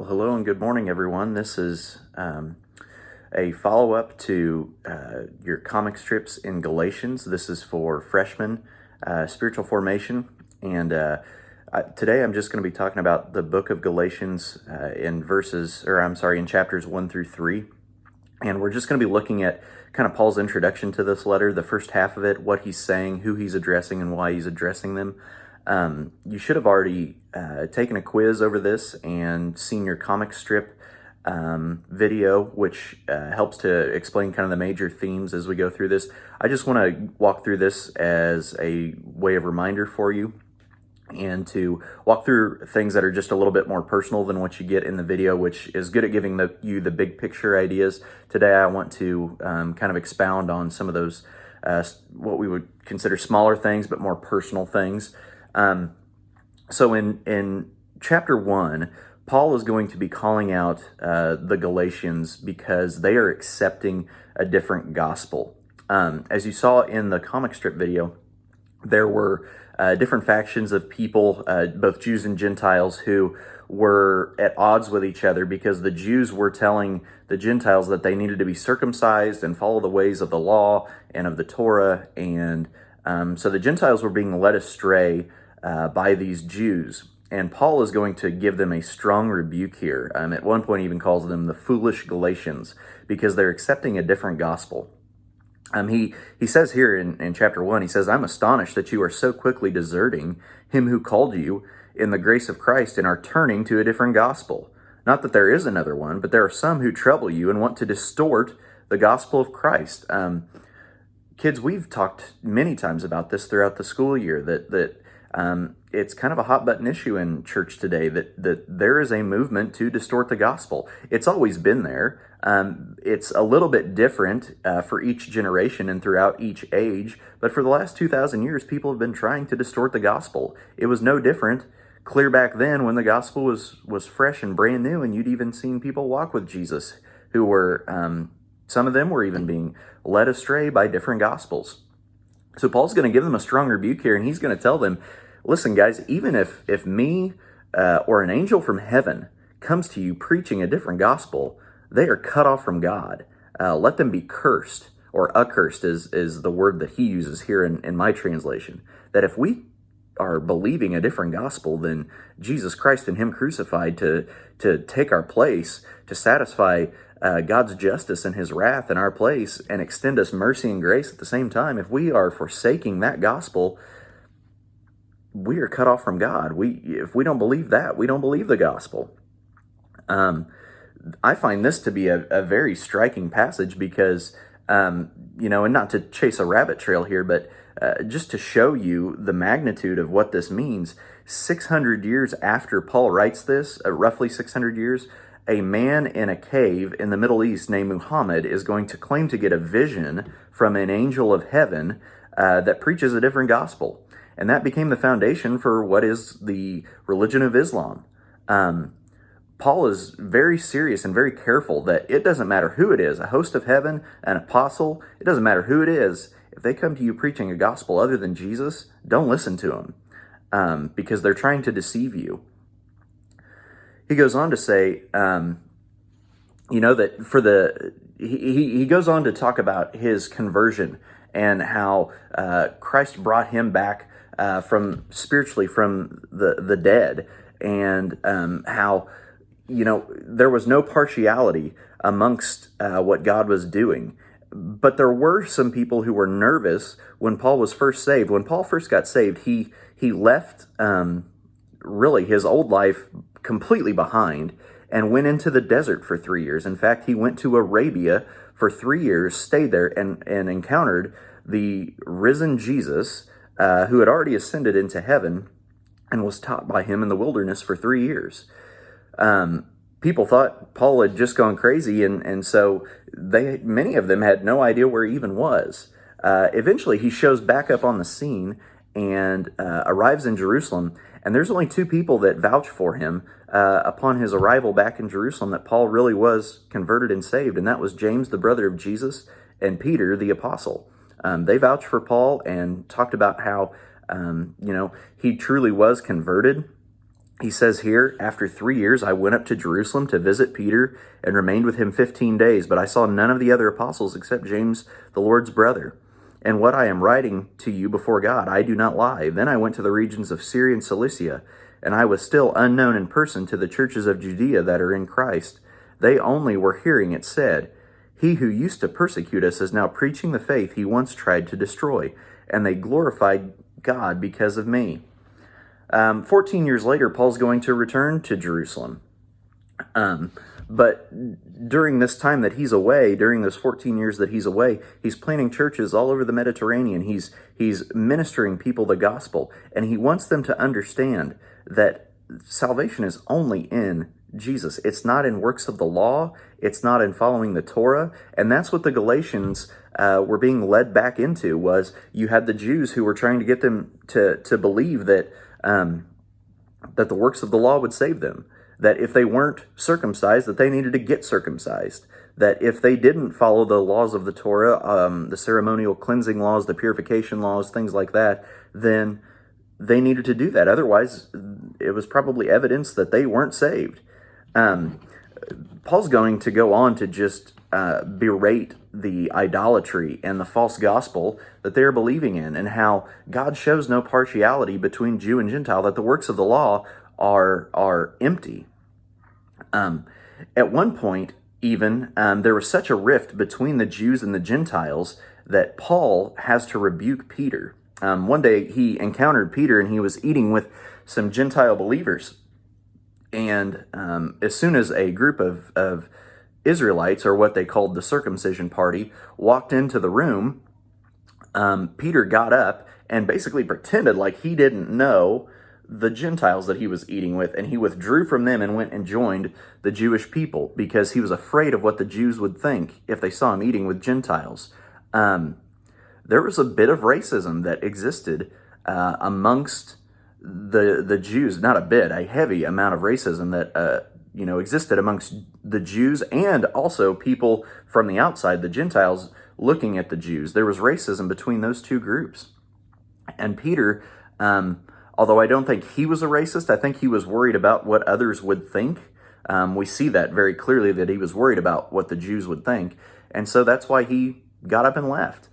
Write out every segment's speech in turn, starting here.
Well, hello and good morning, everyone. This is a follow-up to your comic strips in Galatians. This is for freshmen spiritual formation, and today I'm just going to be talking about the book of Galatians in chapters 1 through 3, and we're just going to be looking at kind of Paul's introduction to this letter, the first half of it, what he's saying, who he's addressing, and why he's addressing them. You should have already taken a quiz over this and seen your comic strip video, which helps to explain kind of the major themes as we go through this. I just want to walk through this as a way of reminder for you and to walk through things that are just a little bit more personal than what you get in the video, which is good at giving you the big picture ideas. Today I want to kind of expound on some of those what we would consider smaller things but more personal things. So in chapter 1, Paul is going to be calling out the Galatians because they are accepting a different gospel. As you saw in the comic strip video, there were different factions of people, both Jews and Gentiles, who were at odds with each other because the Jews were telling the Gentiles that they needed to be circumcised and follow the ways of the law and of the Torah. And so the Gentiles were being led astray by these Jews. And Paul is going to give them a strong rebuke here. At one point, he even calls them the foolish Galatians because they're accepting a different gospel. He says here in chapter 1, he says, "I'm astonished that you are so quickly deserting him who called you in the grace of Christ and are turning to a different gospel. Not that there is another one, but there are some who trouble you and want to distort the gospel of Christ." Kids, we've talked many times about this throughout the school year, that it's kind of a hot button issue in church today, that there is a movement to distort the gospel. It's always been there. It's a little bit different for each generation and throughout each age, but for the last 2,000 years, people have been trying to distort the gospel. It was no different clear back then when the gospel was fresh and brand new, and you'd even seen people walk with Jesus who were, some of them were even being led astray by different gospels. So Paul's going to give them a strong rebuke here, and he's going to tell them, listen, guys, even if me or an angel from heaven comes to you preaching a different gospel, they are cut off from God. Let them be cursed, or accursed is the word that he uses here in my translation. That if we are believing a different gospel than Jesus Christ and him crucified to take our place, to satisfy God's justice and his wrath in our place and extend us mercy and grace at the same time, if we are forsaking that gospel, we are cut off from God. If we don't believe that, we don't believe the gospel. I find this to be a very striking passage because, and not to chase a rabbit trail here, but just to show you the magnitude of what this means, 600 years after Paul writes this, roughly 600 years, a man in a cave in the Middle East named Muhammad is going to claim to get a vision from an angel of heaven that preaches a different gospel. And that became the foundation for what is the religion of Islam. Paul is very serious and very careful that it doesn't matter who it is, a host of heaven, an apostle, it doesn't matter who it is. If they come to you preaching a gospel other than Jesus, don't listen to them because they're trying to deceive you. He goes on to say, that he goes on to talk about his conversion and how Christ brought him back spiritually from the dead, and how there was no partiality amongst what God was doing. But there were some people who were nervous when Paul was first saved. When Paul first got saved, he left really his old life completely behind and went into the desert for 3 years. In fact, he went to Arabia for 3 years, stayed there, and encountered the risen Jesus who had already ascended into heaven and was taught by him in the wilderness for 3 years. People thought Paul had just gone crazy, and so many of them had no idea where he even was. Eventually, he shows back up on the scene and arrives in Jerusalem, and there's only 2 people that vouch for him upon his arrival back in Jerusalem that Paul really was converted and saved, and that was James, the brother of Jesus, and Peter, the apostle. They vouched for Paul and talked about how, he truly was converted. He says here, after 3 years, I went up to Jerusalem to visit Peter and remained with him 15 days, but I saw none of the other apostles except James, the Lord's brother. And what I am writing to you before God, I do not lie. Then I went to the regions of Syria and Cilicia, and I was still unknown in person to the churches of Judea that are in Christ. They only were hearing it said, he who used to persecute us is now preaching the faith he once tried to destroy, and they glorified God because of me. 14 years later, Paul's going to return to Jerusalem. But during this time that he's away, during those 14 years that he's away, he's planting churches all over the Mediterranean. He's ministering people the gospel, and he wants them to understand that salvation is only in Jesus. It's not in works of the law. It's not in following the Torah. And that's what the Galatians were being led back into, was you had the Jews who were trying to get them to believe that that the works of the law would save them, that if they weren't circumcised, that they needed to get circumcised, that if they didn't follow the laws of the Torah, the ceremonial cleansing laws, the purification laws, things like that, then they needed to do that. Otherwise, it was probably evidence that they weren't saved. Paul's going to go on to just berate the idolatry and the false gospel that they're believing in, and how God shows no partiality between Jew and Gentile, that the works of the law are empty. At one point, even, there was such a rift between the Jews and the Gentiles that Paul has to rebuke Peter. One day he encountered Peter, and he was eating with some Gentile believers. And as soon as a group of Israelites, or what they called the circumcision party, walked into the room, Peter got up and basically pretended like he didn't know the Gentiles that he was eating with, and he withdrew from them and went and joined the Jewish people because he was afraid of what the Jews would think if they saw him eating with Gentiles. There was a bit of racism that existed amongst the Jews, not a bit, a heavy amount of racism that existed amongst the Jews, and also people from the outside, the Gentiles, looking at the Jews. There was racism between those two groups. And Peter, although I don't think he was a racist, I think he was worried about what others would think. We see that very clearly, that he was worried about what the Jews would think. And so that's why he got up and left.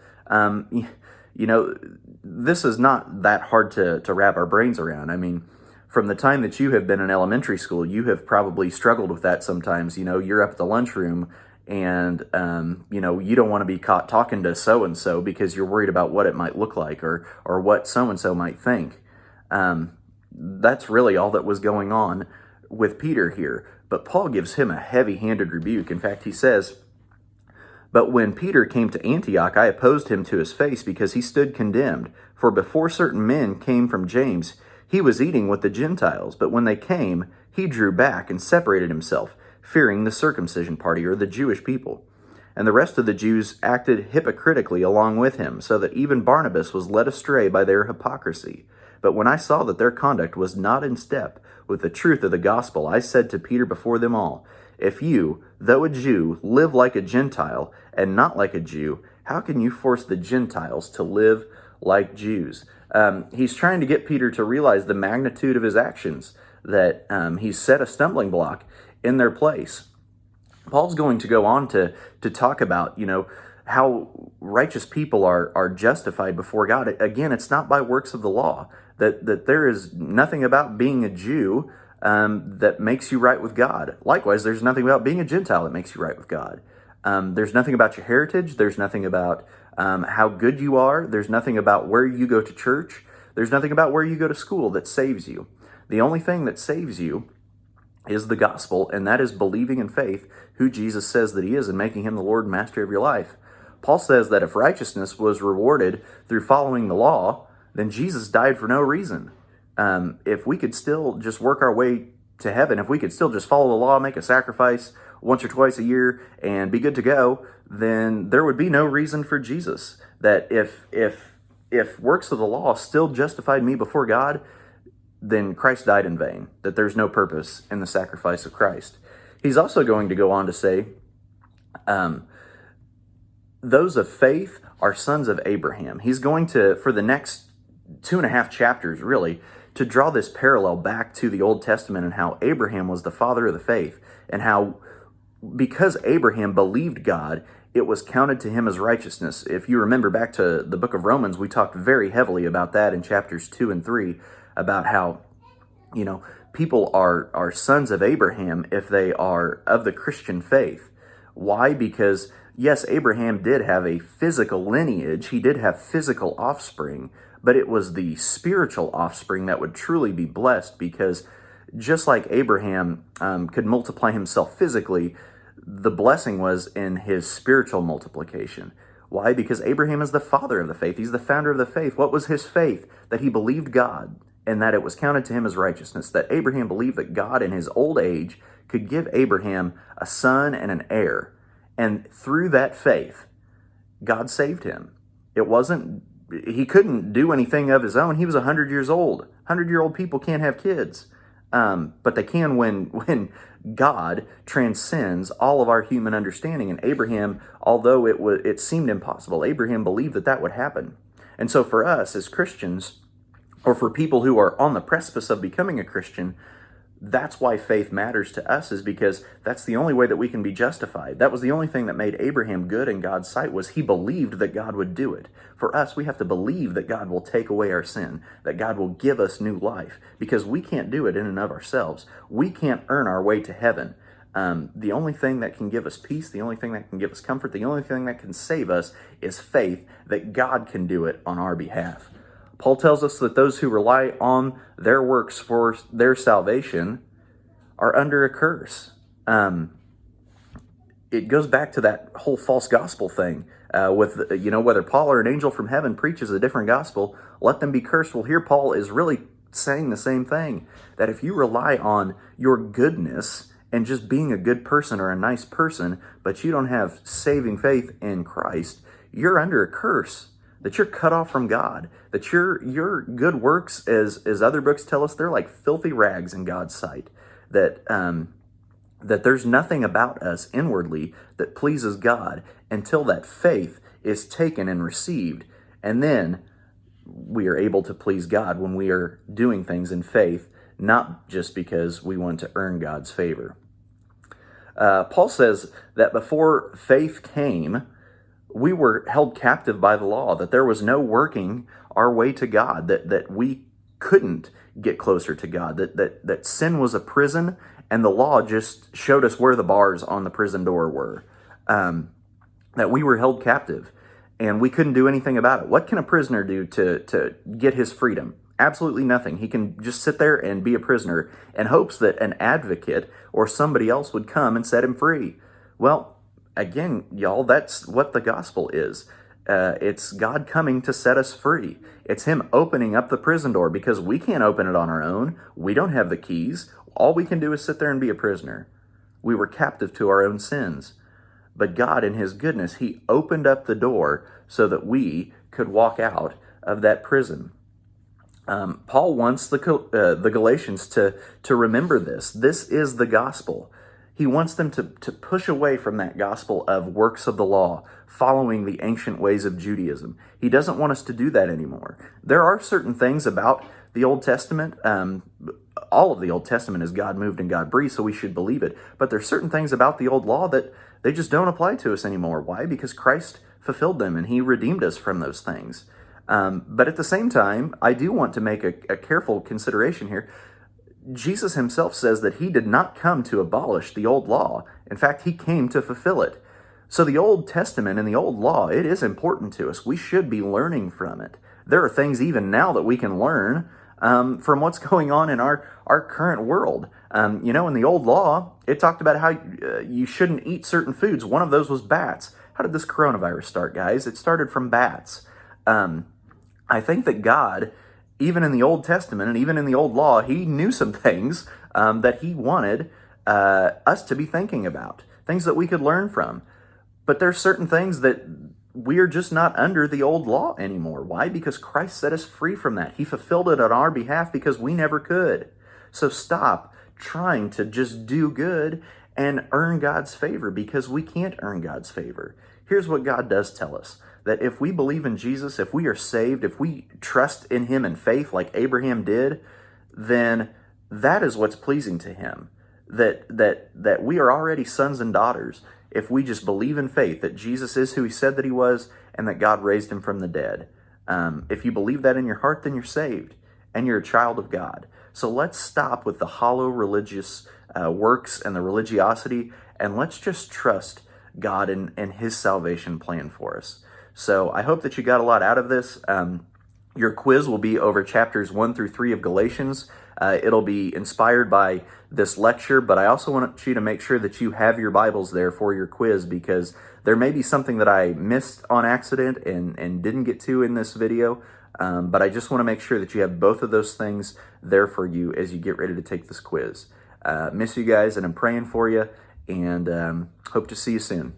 This is not that hard to wrap our brains around. I mean, from the time that you have been in elementary school, you have probably struggled with that sometimes. You're up at the lunchroom, and you don't want to be caught talking to so-and-so because you're worried about what it might look like, or what so-and-so might think. That's really all that was going on with Peter here. But Paul gives him a heavy-handed rebuke. In fact, he says, "But when Peter came to Antioch, I opposed him to his face because he stood condemned. For before certain men came from James, he was eating with the Gentiles. But when they came, he drew back and separated himself, fearing the circumcision party," or the Jewish people. "And the rest of the Jews acted hypocritically along with him, so that even Barnabas was led astray by their hypocrisy. But when I saw that their conduct was not in step with the truth of the gospel, I said to Peter before them all, 'If you, though a Jew, live like a Gentile and not like a Jew, how can you force the Gentiles to live like Jews?'" He's trying to get Peter to realize the magnitude of his actions, that he's set a stumbling block in their place. Paul's going to go on to talk about, how righteous people are justified before God. Again, it's not by works of the law, that there is nothing about being a Jew that makes you right with God. Likewise, there's nothing about being a Gentile that makes you right with God. There's nothing about your heritage. There's nothing about how good you are. There's nothing about where you go to church. There's nothing about where you go to school that saves you. The only thing that saves you is the gospel, and that is believing in faith who Jesus says that he is and making him the Lord and master of your life. Paul says that if righteousness was rewarded through following the law, then Jesus died for no reason. If we could still just work our way to heaven, if we could still just follow the law, make a sacrifice once or twice a year, and be good to go, then there would be no reason for Jesus. That if works of the law still justified me before God, then Christ died in vain, that there's no purpose in the sacrifice of Christ. He's also going to go on to say, those of faith are sons of Abraham. He's going to, for the next 2.5 chapters, really, to draw this parallel back to the Old Testament and how Abraham was the father of the faith, and how because Abraham believed God, it was counted to him as righteousness. If you remember back to the book of Romans, we talked very heavily about that in chapters 2 and 3, about how, people are sons of Abraham if they are of the Christian faith. Why? Because, yes, Abraham did have a physical lineage. He did have physical offspring, but it was the spiritual offspring that would truly be blessed, because just like Abraham could multiply himself physically, the blessing was in his spiritual multiplication. Why? Because Abraham is the father of the faith. He's the founder of the faith. What was his faith? That he believed God and that it was counted to him as righteousness. That Abraham believed that God in his old age could give Abraham a son and an heir. And through that faith, God saved him. He couldn't do anything of his own. He was 100 years old. 100-year-old people can't have kids. But they can when God transcends all of our human understanding. And Abraham, although it seemed impossible, Abraham believed that would happen. And so for us as Christians, or for people who are on the precipice of becoming a Christian, that's why faith matters to us, is because that's the only way that we can be justified. That was the only thing that made Abraham good in God's sight, was he believed that God would do it. For us, we have to believe that God will take away our sin, that God will give us new life, because we can't do it in and of ourselves. We can't earn our way to heaven. The only thing that can give us peace, the only thing that can give us comfort, the only thing that can save us is faith that God can do it on our behalf. Paul tells us that those who rely on their works for their salvation are under a curse. It goes back to that whole false gospel thing with, whether Paul or an angel from heaven preaches a different gospel, let them be cursed. Well, here Paul is really saying the same thing, that if you rely on your goodness and just being a good person or a nice person, but you don't have saving faith in Christ, you're under a curse. That you're cut off from God, that your good works, as other books tell us, they're like filthy rags in God's sight, that there's nothing about us inwardly that pleases God until that faith is taken and received, and then we are able to please God when we are doing things in faith, not just because we want to earn God's favor. Paul says that before faith came, we were held captive by the law, that there was no working our way to God, that we couldn't get closer to God, that sin was a prison, and the law just showed us where the bars on the prison door were, that we were held captive, and we couldn't do anything about it. What can a prisoner do to get his freedom? Absolutely nothing. He can just sit there and be a prisoner in hopes that an advocate or somebody else would come and set him free. Well, again, y'all, that's what the gospel is. It's God coming to set us free. It's him opening up the prison door, because we can't open it on our own. We don't have the keys. All we can do is sit there and be a prisoner. We were captive to our own sins. But God, in his goodness, he opened up the door so that we could walk out of that prison. Paul wants the Galatians to remember this. This is the gospel. He wants them to push away from that gospel of works of the law, following the ancient ways of Judaism. He doesn't want us to do that anymore. There are certain things about the Old Testament. All of the Old Testament is God moved and God breathed, so we should believe it. But there's certain things about the old law that they just don't apply to us anymore. Why? Because Christ fulfilled them and he redeemed us from those things. But at the same time, I do want to make a careful consideration here. Jesus himself says that he did not come to abolish the old law. In fact, he came to fulfill it. So the Old Testament and the old law, it is important to us. We should be learning from it. There are things even now that we can learn from what's going on in our current world. In the old law, it talked about how you shouldn't eat certain foods. One of those was bats. How did this coronavirus start, guys? It started from bats. I think that God, even in the Old Testament and even in the old law, he knew some things that he wanted us to be thinking about, things that we could learn from. But there's certain things that we are just not under the old law anymore. Why? Because Christ set us free from that. He fulfilled it on our behalf because we never could. So stop trying to just do good and earn God's favor, because we can't earn God's favor. Here's what God does tell us. That if we believe in Jesus, if we are saved, if we trust in him in faith like Abraham did, then that is what's pleasing to him. That we are already sons and daughters if we just believe in faith that Jesus is who he said that he was and that God raised him from the dead. If you believe that in your heart, then you're saved and you're a child of God. So let's stop with the hollow religious works and the religiosity, and let's just trust God and his salvation plan for us. So I hope that you got a lot out of this. Your quiz will be over chapters 1 through 3 of Galatians. It'll be inspired by this lecture, but I also want you to make sure that you have your Bibles there for your quiz, because there may be something that I missed on accident and didn't get to in this video, but I just want to make sure that you have both of those things there for you as you get ready to take this quiz. Miss you guys, and I'm praying for you, and hope to see you soon.